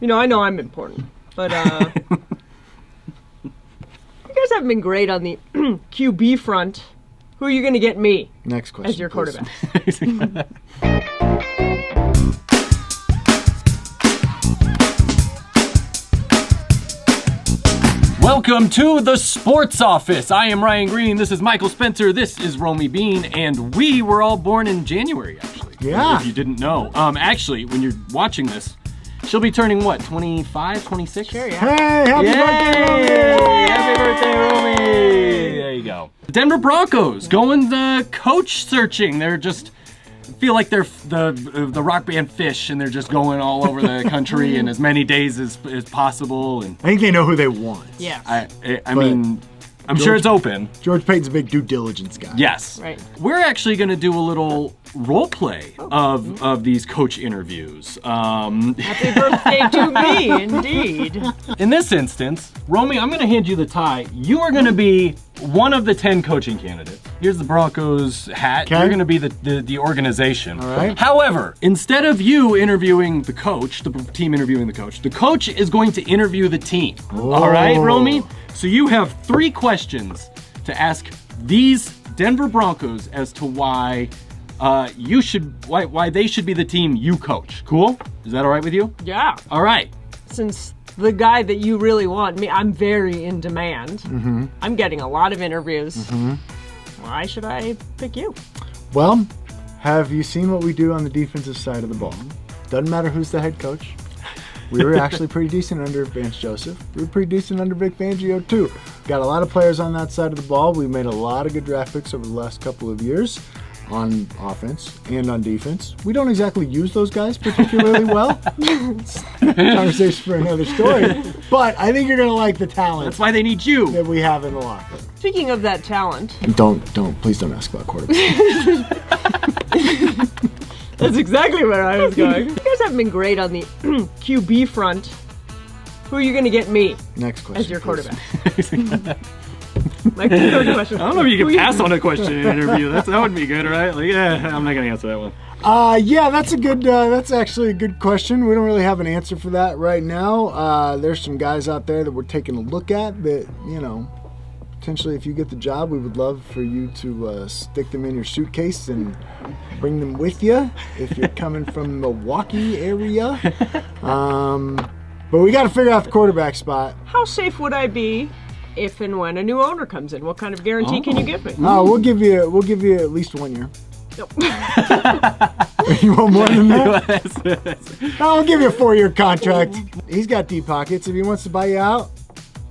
I know I'm important, but you guys haven't been great on the QB front. Who are you going to get me Next question, as your quarterback? Welcome to the Sports Office. I am Ryan Greene. This is Michael Spencer. This is Romi Bean, and we were all born in January, actually. Yeah. If you didn't know. Actually, when you're watching this, she'll be turning what, 25, 26? Sure, yeah. Hey, happy birthday, Romi! Happy birthday, Romi! There you go. The Denver Broncos going the coach searching. They're just feel like they're the rock band Fish, and they're just going all over the country in as many days as possible. And I think they know who they want. Yeah. I mean, I'm sure it's open. George Payton's a big due diligence guy. Yes. Right. We're actually going to do a little role play of these coach interviews. Happy birthday to me, indeed. In this instance, Romi, I'm going to hand you the tie. You are going to be one of the 10 coaching candidates. Here's the Broncos hat. Okay. You're going to be the organization. All right. However, instead of you interviewing the coach, the team interviewing the coach is going to interview the team. Oh. All right, Romi? So you have 3 questions to ask these Denver Broncos as to why they should be the team you coach. Cool? Is that all right with you? Yeah. All right. Since the guy that you really want, I'm very in demand. Mm-hmm. I'm getting a lot of interviews. Mm-hmm. Why should I pick you? Well, have you seen what we do on the defensive side of the ball? Doesn't matter who's the head coach. We were actually pretty decent under Vance Joseph. We were pretty decent under Vic Fangio, too. Got a lot of players on that side of the ball. We made a lot of good draft picks over the last couple of years on offense and on defense. We don't exactly use those guys particularly well. Conversation for another story. But I think you're going to like the talent. That's why they need you. That we have in the locker room. Speaking of that talent. Please don't ask about quarterback. That's exactly where I was going. You guys haven't been great on the QB front. Who are you going to get me Next question, as your please. quarterback? My third question. I don't know if you can pass on a question in an interview. That would be good, right? Like, yeah, I'm not going to answer that one. Yeah, that's actually a good question. We don't really have an answer for that right now. There's some guys out there that we're taking a look at that, potentially if you get the job, we would love for you to stick them in your suitcase and bring them with you if you're coming from Milwaukee area. But we got to figure out the quarterback spot. How safe would I be if and when a new owner comes in? What kind of guarantee can you give me? We'll give you at least 1 year. Nope. You want more than that? No, I'll give you a 4-year contract. He's got deep pockets. If he wants to buy you out,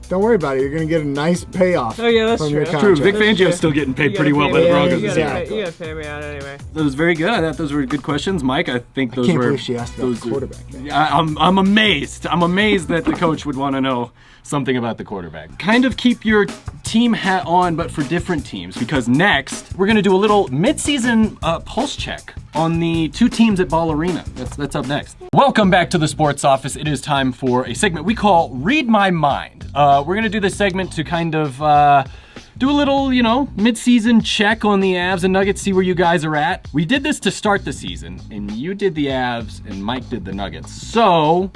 don't worry about it. You're going to get a nice payoff. Oh, yeah, that's from true. your That's True, contract. Vic Fangio's still getting paid pretty well by the You Broncos. Exactly. gotta pay me out anyway. That was very good. I thought those were good questions, Mike. I think those Can't were. believe she asked about the quarterback. I'm amazed. I'm amazed that the coach would want to know something about the quarterback. Kind of keep your team hat on, but for different teams, because next we're going to do a little mid-season pulse check on the 2 teams at Ball Arena. That's up next. Welcome back to the Sports Office. It is time for a segment we call Read My Mind. We're going to do this segment to kind of do a little, mid-season check on the Avs and Nuggets, see where you guys are at. We did this to start the season, and you did the Avs, and Mike did the Nuggets. So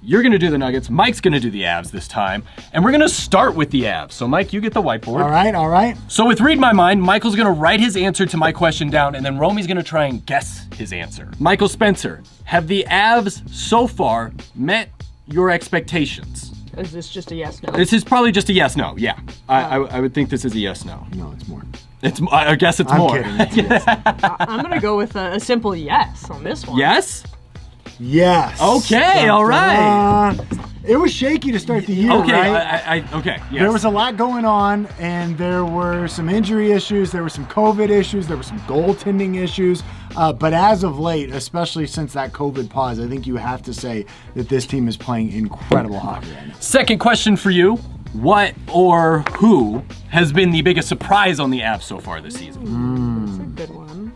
you're going to do the Nuggets, Mike's going to do the Avs this time, and we're going to start with the Avs. So, Mike, you get the whiteboard. All right. So with Read My Mind, Michael's going to write his answer to my question down, and then Romi's going to try and guess his answer. Michael Spencer, have the Avs so far met your expectations? Is this just a yes, no? This is probably just a yes/no. Yeah, I would think this is a yes/no. No, it's more. I guess it's I'm more. kidding. It's yes. I'm going to go with a simple yes on this one. Yes? Yes. Okay, all right. It was shaky to start the year, Okay, right? okay, yes. There was a lot going on, and there were some injury issues, there were some COVID issues, there were some goaltending issues. But as of late, especially since that COVID pause, I think you have to say that this team is playing incredible hockey right now. Second question for you. What or who has been the biggest surprise on the Avs so far this season? That's a good one.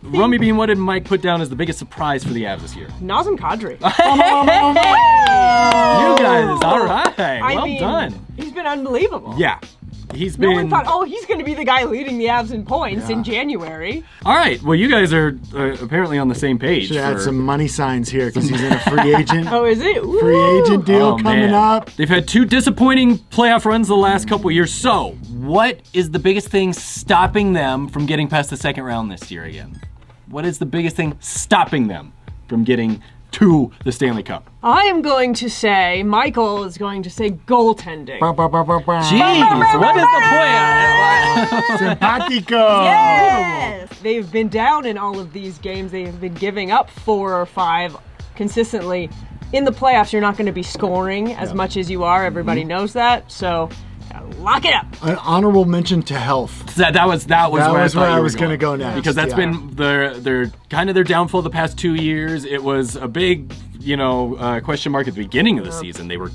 Romi Bean, what did Mike put down as the biggest surprise for the Avs this year? Nazem Kadri. You guys, all right. Well done. He's been unbelievable. Yeah. He's No been... one thought, oh, he's going to be the guy leading the Avs in points in January. All right, well, you guys are apparently on the same page. Should add some money signs here because he's in a free agent. Oh, is it? Ooh. Free agent deal coming man. up. They've had 2 disappointing playoff runs the last couple years. So, what is the biggest thing stopping them from getting past the second round this year again? What is the biggest thing stopping them from getting to the Stanley Cup? I am going to say, Michael is going to say goaltending. Jeez, what is the plan? Simpatico. Yes! They've been down in all of these games. They have been giving up 4 or 5 consistently. In the playoffs, you're not going to be scoring as much as you are. Everybody knows that. So, lock it up. An honorable mention to health. That was where I was going to go next. Because that's been their kind of their downfall the past 2 years. It was a big, question mark at the beginning of the season. They were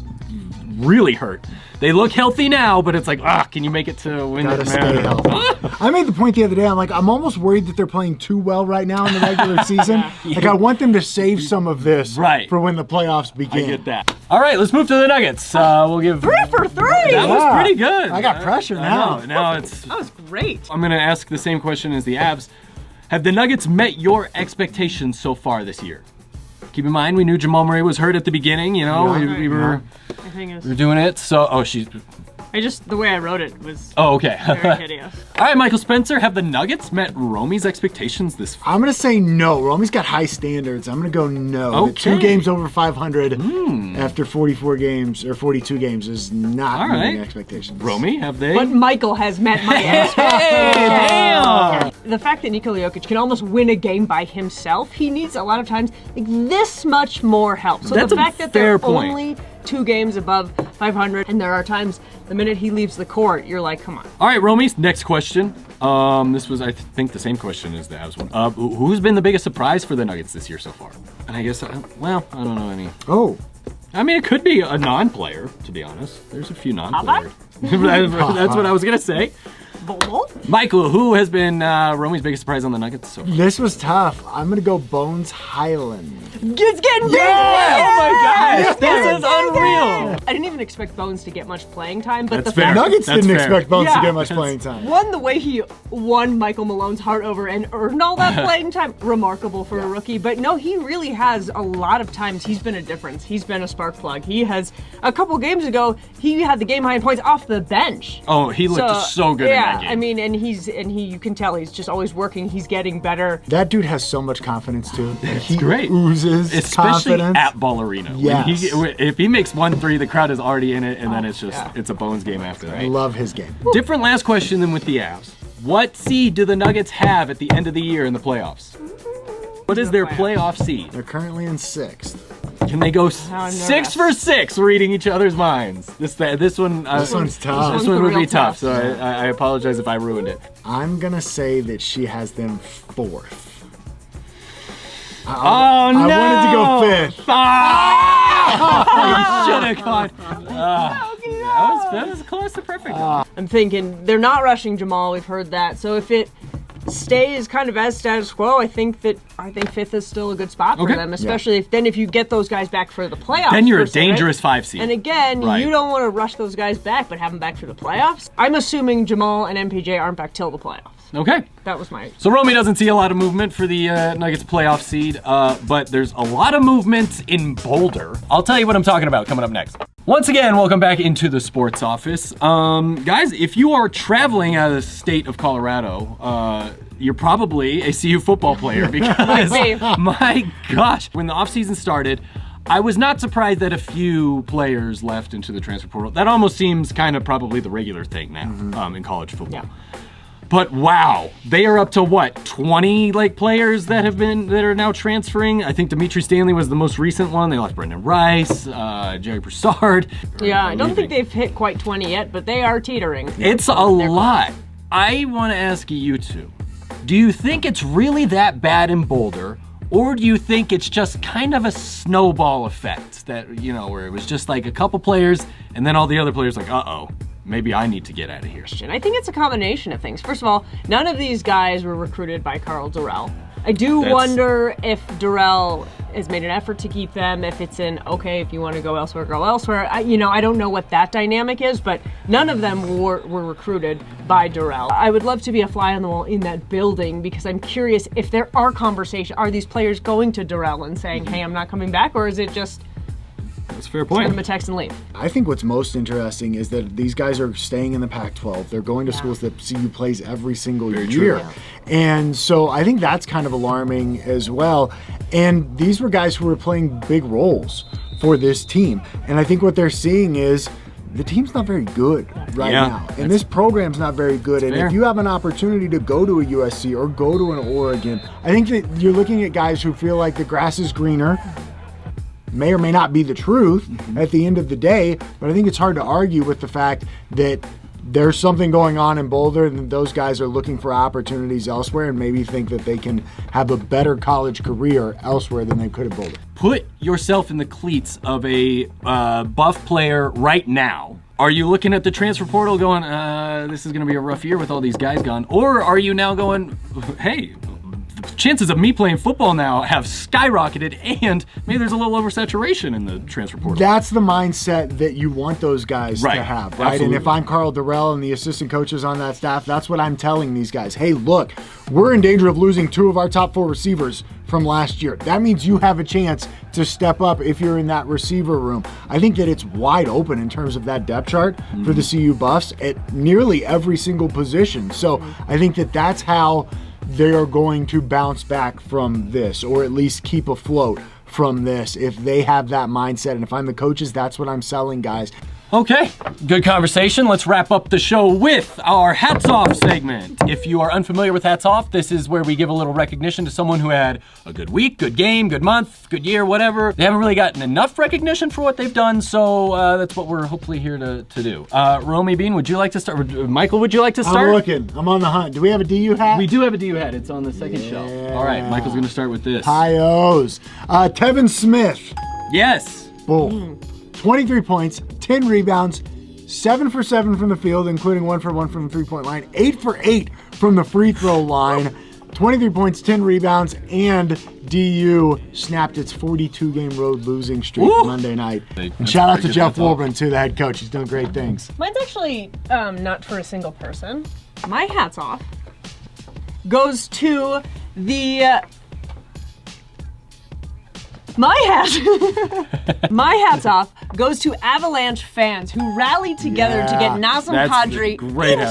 really hurt. They look healthy now, but it's like, can you make it to win Gotta the stay match? healthy. I made the point the other day. I'm almost worried that they're playing too well right now in the regular season. Like I want them to save some of this for when the playoffs begin. I get that. All right, let's move to the Nuggets. We'll give 3 for 3! That was pretty good. I got pressure now. Now it's. That was great. I'm gonna ask the same question as the Avs. Have the Nuggets met your expectations so far this year? Keep in mind, we knew Jamal Murray was hurt at the beginning. We were doing it. So, the way I wrote it was okay. very hideous. All right, Michael Spencer, have the Nuggets met Romi's expectations this? I'm gonna say no. Romi's got high standards. I'm gonna go no. Okay. 2 games over 500 after 44 games or 42 games is not meeting expectations. Romi, have they? But Michael has met my expectations. Damn! The fact that Nikola Jokic can almost win a game by himself, he needs a lot of times this much more help. So That's the a fact that fair they're point. only 2 games above 500, and there are times the minute he leaves the court, you're like, come on. All right, Romi, next question. This was, I think, the same question as the Avs one. Who's been the biggest surprise for the Nuggets this year so far? And I guess, I don't know any. Oh. I mean, it could be a non-player, to be honest. There's a few non-players. That's what I was going to say. Michael, who has been Romi's biggest surprise on the Nuggets so far? This was tough. I'm gonna go Bones Highland. It's getting big! Oh my gosh, this is unreal! I didn't even expect Bones to get much playing time, but That's the fair. fact Nuggets That's didn't fair. expect Bones to Yeah. get much playing time. One, the way he won Michael Malone's heart over and earned all that playing time, remarkable for a rookie. But no, he really has a lot of times he's been a difference. He's been a spark plug. He has, a couple games ago, he had the game high in points off the bench. Oh, he looked so good in that game. I mean, and you can tell he's just always working. He's getting better. That dude has so much confidence too. He great. oozes Especially confidence. at Ball Arena. Yes. If he makes 1-3, the crowd is already in it, and then it's a Bones game after that. I love his game. Different last question than with the Avs. What seed do the Nuggets have at the end of the year in the playoffs? What is their playoff seed? They're currently in 6th. Can they go 6 for 6 reading each other's minds? This one. This one's tough. This one would be tough. So I apologize if I ruined it. I'm gonna say that she has them 4th. No! I wanted to go 5th. You should have gone. That was close to perfect. I'm thinking they're not rushing Jamal. We've heard that. So if it stays kind of as status quo, I think 5th is still a good spot for them, especially if you get those guys back for the playoffs. Then you're a per se, dangerous 5 seed. And again, Right. you don't want to rush those guys back, but have them back for the playoffs. I'm assuming Jamal and MPJ aren't back till the playoffs. Okay. That was my... So Romi doesn't see a lot of movement for the Nuggets playoff seed, but there's a lot of movement in Boulder. I'll tell you what I'm talking about coming up next. Once again, welcome back into the sports office. Guys, if you are traveling out of the state of Colorado, you're probably a CU football player because, my gosh, when the offseason started, I was not surprised that a few players left into the transfer portal. That almost seems kind of probably the regular thing now in college football. Yeah. But wow, they are up to what, 20 players that are now transferring? I think Dimitri Stanley was the most recent one. They lost Brendan Rice, Jerry Broussard. Yeah, I don't think they've hit quite 20 yet, but they are teetering. It's a lot. I want to ask you two, do you think it's really that bad in Boulder? Or do you think it's just kind of a snowball effect that, where it was just like a couple players and then all the other players uh-oh, maybe I need to get out of here? I think it's a combination of things. First of all, none of these guys were recruited by Carl Durrell. I do wonder if Durrell has made an effort to keep them, if it's okay, if you want to go elsewhere, go elsewhere. I don't know what that dynamic is, but none of them were recruited by Durrell. I would love to be a fly on the wall in that building because I'm curious if there are conversations. Are these players going to Durrell and saying, hey, I'm not coming back, or is it just that's a fair point. send them a text and leave? I think what's most interesting is that these guys are staying in the Pac-12. They're going to schools that CU plays every single year. Yeah. And so I think that's kind of alarming as well. And these were guys who were playing big roles for this team. And I think what they're seeing is the team's not very good right now. And this program's not very good. And fair. if you have an opportunity to go to a USC or go to an Oregon, I think that you're looking at guys who feel like the grass is greener. May or may not be the truth at the end of the day, but I think it's hard to argue with the fact that there's something going on in Boulder and those guys are looking for opportunities elsewhere and maybe think that they can have a better college career elsewhere than they could at Boulder. Put yourself in the cleats of a Buff player right now. Are you looking at the transfer portal going, this is going to be a rough year with all these guys gone? Or are you now going, hey, chances of me playing football now have skyrocketed and maybe there's a little oversaturation in the transfer portal? That's the mindset that you want those guys to have, right? Absolutely. And if I'm Carl Durrell and the assistant coaches on that staff, that's what I'm telling these guys. Hey, look, we're in danger of losing 2 of our top 4 receivers from last year. That means you have a chance to step up if you're in that receiver room. I think that it's wide open in terms of that depth chart for the CU Buffs at nearly every single position. So I think that that's how they are going to bounce back from this, or at least keep afloat from this if they have that mindset. And if I'm the coaches, that's what I'm selling, guys. Okay, good conversation. Let's wrap up the show with our Hats Off segment. If you are unfamiliar with Hats Off, this is where we give a little recognition to someone who had a good week, good game, good month, good year, whatever. They haven't really gotten enough recognition for what they've done, so that's what we're hopefully here to do. Romi Bean, would you like to start? Michael, would you like to start? I'm looking. I'm on the hunt. Do we have a DU hat? We do have a DU hat. It's on the second shelf. All right, Michael's going to start with this. Hi-O's. Tevin Smith. Yes. Boom. 23 points, 10 rebounds, 7 for 7 from the field, including 1 for 1 from the three-point line, 8 for 8 from the free throw line, 23 points, 10 rebounds, and DU snapped its 42-game road losing streak Monday night. And shout out to Jeff Wolben, too, the head coach. He's doing great things. Mine's actually not for a single person. My hat's off goes to the... My hat's off goes to Avalanche fans who rallied together to get Nazem Kadri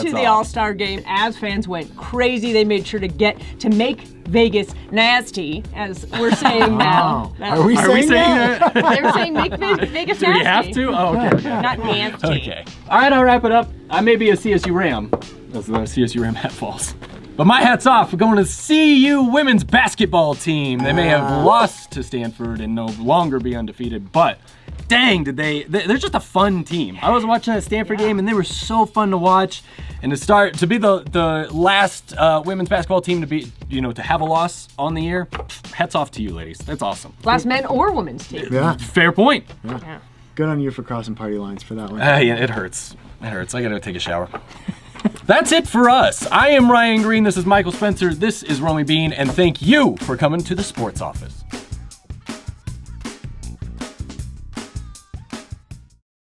into the All-Star game. Avs fans went crazy. They made sure to make Vegas nasty, as we're saying now. Are we saying that? They were saying make Vegas nasty. Do we have to? Oh, okay. Not nasty. Okay. All right, I'll wrap it up. I may be a CSU Ram, as the CSU Ram hat falls. But my hat's off. We're going to CU women's basketball team. They may have lost to Stanford and no longer be undefeated, but dang, they're just a fun team. I was watching that Stanford game and they were so fun to watch. And to be the last women's basketball team to be, to have a loss on the year, hats off to you, ladies. That's awesome. Last men or women's team. Yeah. Fair point. Yeah. Good on you for crossing party lines for that one. Yeah, it hurts. It hurts. I gotta take a shower. That's it for us. I am Ryan Greene. This is Michael Spencer. This is Romi Bean. And thank you for coming to the Sports Office.